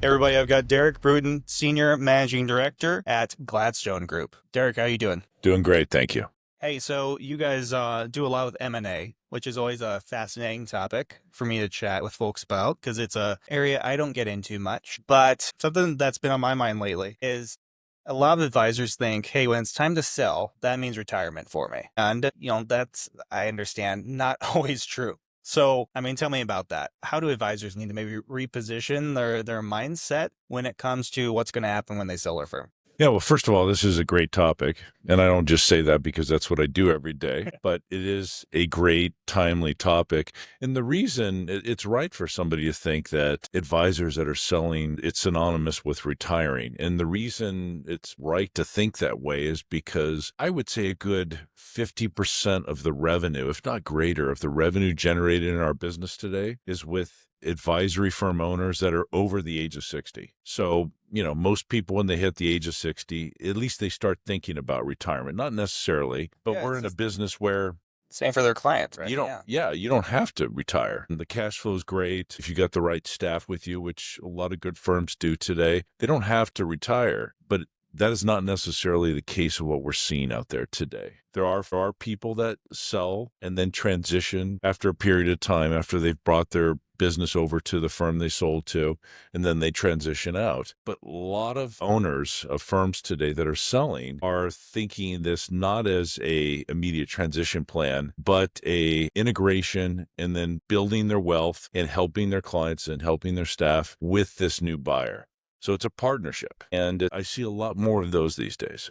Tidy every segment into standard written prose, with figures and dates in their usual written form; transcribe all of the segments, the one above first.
Everybody, I've got Derek Bruton, Senior Managing Director at Gladstone Group. Derek, how you doing? Doing great, thank you. Hey, so you guys do a lot with M&A, which is always a fascinating topic for me to chat with folks about because it's a area I don't get into much. But something that's been on my mind lately is a lot of advisors think, hey, when it's time to sell, that means retirement for me. And, that's, I understand, not always true. So, tell me about that. How do advisors need to maybe reposition their mindset when it comes to what's going to happen when they sell their firm? Yeah, well, first of all, this is a great topic. And I don't just say that because that's what I do every day, but it is a great, timely topic. And the reason it's right for somebody to think that advisors that are selling, it's synonymous with retiring. And the reason it's right to think that way is because I would say a good 50% of the revenue, if not greater, of the revenue generated in our business today is with advisory firm owners that are over the age of 60. So, most people when they hit the age of 60, at least they start thinking about retirement. Not necessarily, but Yeah, we're it's in a just business where same for their clients, right? you don't, Yeah. yeah, you don't have to retire. The cash flow is great. If you got the right staff with you, which a lot of good firms do today, they don't have to retire, but that is not necessarily the case of what we're seeing out there today. There are people that sell and then transition after a period of time, after they've brought their business over to the firm they sold to, and then they transition out. But a lot of owners of firms today that are selling are thinking this not as a immediate transition plan, but a integration and then building their wealth and helping their clients and helping their staff with this new buyer. So it's a partnership, and I see a lot more of those these days.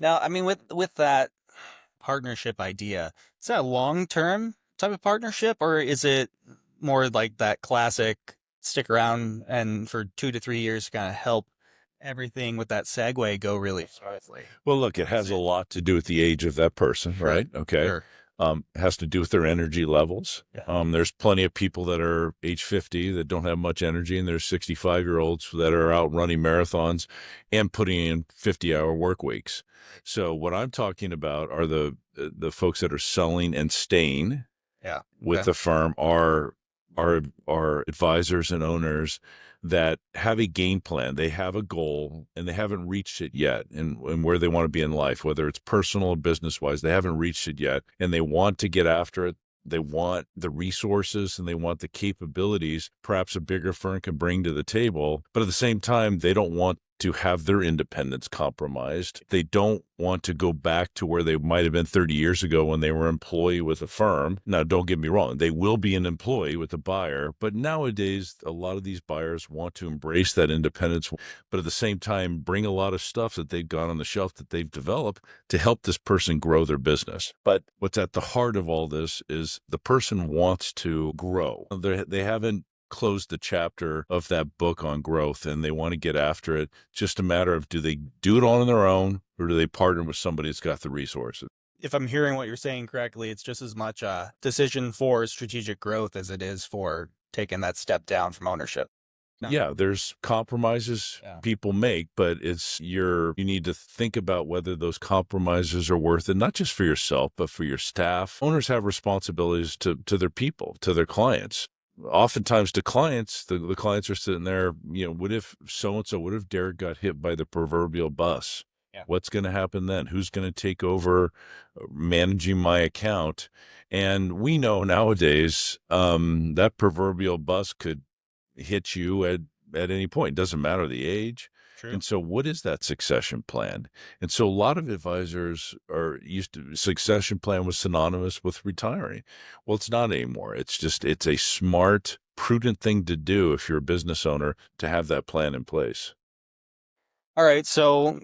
Now, with that partnership idea, is that a long-term type of partnership, or is it more like that classic stick around and for 2 to 3 years to kind of help everything with that segue go really smoothly? Well, look, it Is has a it lot to do with the age of that person, sure, right? Okay. sure, It has to do with their energy levels. yeah, There's plenty of people that are age 50 that don't have much energy, and there's 65-year-olds that are out running marathons and putting in 50-hour work weeks. So what I'm talking about are the folks that are selling and staying yeah, with okay, the firm are advisors and owners that have a game plan. They have a goal and they haven't reached it yet and where they want to be in life, whether it's personal or business wise, they haven't reached it yet and they want to get after it. They want the resources and they want the capabilities perhaps a bigger firm can bring to the table. But at the same time, they don't want to have their independence compromised. They don't want to go back to where they might have been 30 years ago when they were an employee with a firm. Now, don't get me wrong. They will be an employee with a buyer, but nowadays, a lot of these buyers want to embrace that independence, but at the same time, bring a lot of stuff that they've got on the shelf that they've developed to help this person grow their business. But what's at the heart of all this is the person wants to grow. They haven't closed the chapter of that book on growth and they want to get after it. Just a matter of do they do it on their own or do they partner with somebody that's got the resources? if I'm hearing what you're saying correctly, it's just as much a decision for strategic growth as it is for taking that step down from ownership. No. Yeah, there's compromises Yeah. people make, but you need to think about whether those compromises are worth it, not just for yourself, but for your staff. Owners have responsibilities to their people, to their clients. Oftentimes to clients, the clients are sitting there, what if so-and-so, what if Derek got hit by the proverbial bus? Yeah. What's going to happen then? Who's going to take over managing my account? And we know nowadays that proverbial bus could hit you at any point. It doesn't matter the age. True. And so what is that succession plan? And so a lot of advisors are used to succession plan was synonymous with retiring. Well, it's not anymore. It's a smart, prudent thing to do if you're a business owner to have that plan in place. All right. So,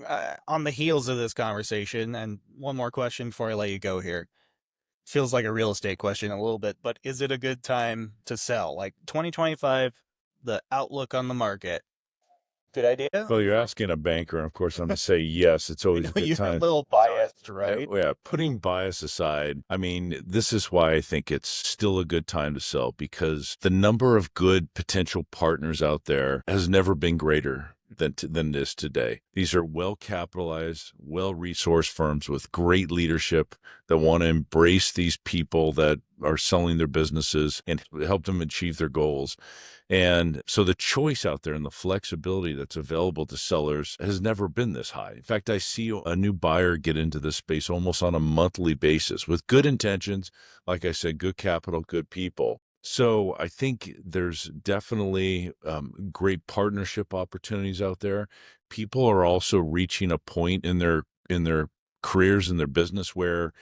on the heels of this conversation, and one more question before I let you go here. Feels like a real estate question a little bit, but is it a good time to sell? Like 2025, the outlook on the market. Good idea? Well, you're asking a banker, and of course, I'm going to say yes. It's I always know a good you're a time. little biased, right? Yeah, putting bias aside, I mean, this is why I think it's still a good time to sell because the number of good potential partners out there has never been greater. than it is today. These are well-capitalized, well-resourced firms with great leadership that want to embrace these people that are selling their businesses and help them achieve their goals. And so the choice out there and the flexibility that's available to sellers has never been this high. In fact, I see a new buyer get into this space almost on a monthly basis with good intentions. Like I said, good capital, good people. So I think there's definitely great partnership opportunities out there. People are also reaching a point in their careers and their business where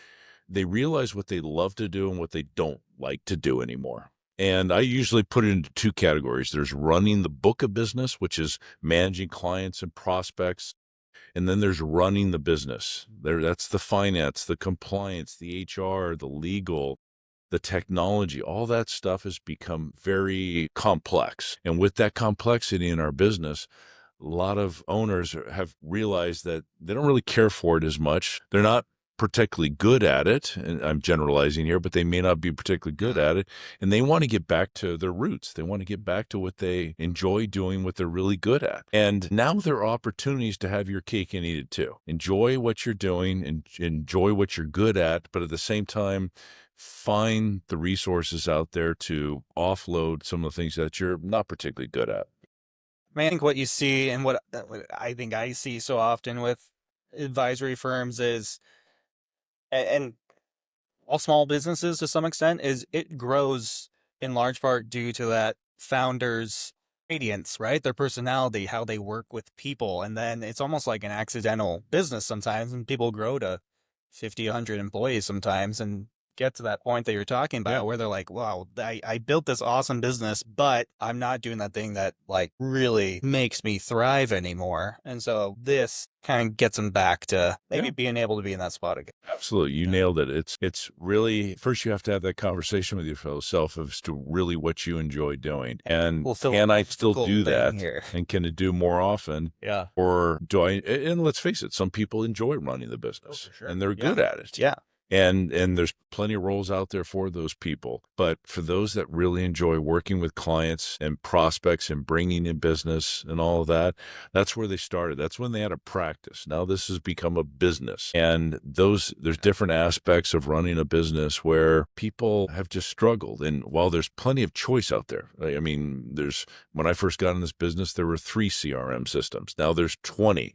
they realize what they love to do and what they don't like to do anymore. And I usually put it into two categories. There's running the book of business, which is managing clients and prospects. And then there's running the business. That's the finance, the compliance, the HR, the legal, the technology. All that stuff has become very complex. And with that complexity in our business, a lot of owners have realized that they don't really care for it as much. They're not particularly good at it, and I'm generalizing here, but they may not be particularly good at it, and they want to get back to their roots. They want to get back to what they enjoy doing, what they're really good at. And now there are opportunities to have your cake and eat it too. Enjoy what you're doing and enjoy what you're good at, but at the same time, find the resources out there to offload some of the things that you're not particularly good at. I mean, I think what you see and what I think I see so often with advisory firms is, and all small businesses to some extent, is it grows in large part due to that founder's radiance, right? Their personality, how they work with people. And then it's almost like an accidental business sometimes, and people grow to 50, 100 employees sometimes and get to that point that you're talking about where they're like, wow, I built this awesome business, but I'm not doing that thing that like really makes me thrive anymore. And so this kind of gets them back to maybe being able to be in that spot again. Absolutely. You nailed it. It's really, first you have to have that conversation with your fellow self as to really what you enjoy doing. And can I still do that? Here. And can it do more often? Yeah. Or do I, and let's face it, some people enjoy running the business and they're good at it. Yeah. And there's plenty of roles out there for those people. But for those that really enjoy working with clients and prospects and bringing in business and all of that, that's where they started. That's when they had a practice. Now this has become a business. And there's different aspects of running a business where people have just struggled. And while there's plenty of choice out there, I mean, when I first got in this business, there were 3 CRM systems. Now there's 20.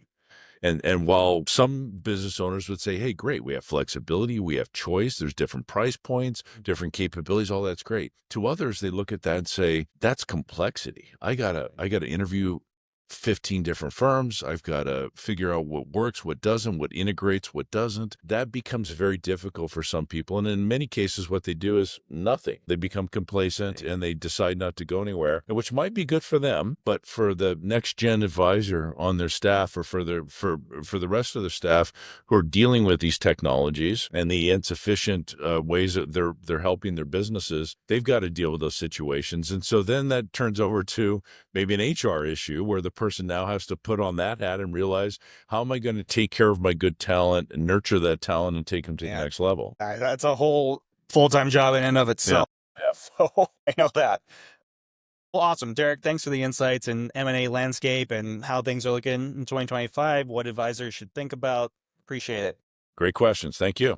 And while some business owners would say, hey, great, we have flexibility, we have choice, there's different price points, different capabilities, all that's great. To others, they look at that and say, that's complexity. I gotta interview 15 different firms. I've got to figure out what works, what doesn't, what integrates, what doesn't. That becomes very difficult for some people. And in many cases, what they do is nothing. They become complacent and they decide not to go anywhere, which might be good for them, but for the next gen advisor on their staff or for the rest of the staff who are dealing with these technologies and the insufficient ways that they're helping their businesses, they've got to deal with those situations. And so then that turns over to maybe an HR issue where the person now has to put on that hat and realize, how am I going to take care of my good talent and nurture that talent and take them to the next level? That's a whole full-time job in and of itself. Yeah. So I know that. Well, awesome. Derek, thanks for the insights in M&A landscape and how things are looking in 2025, what advisors should think about. Appreciate it. Great questions. Thank you.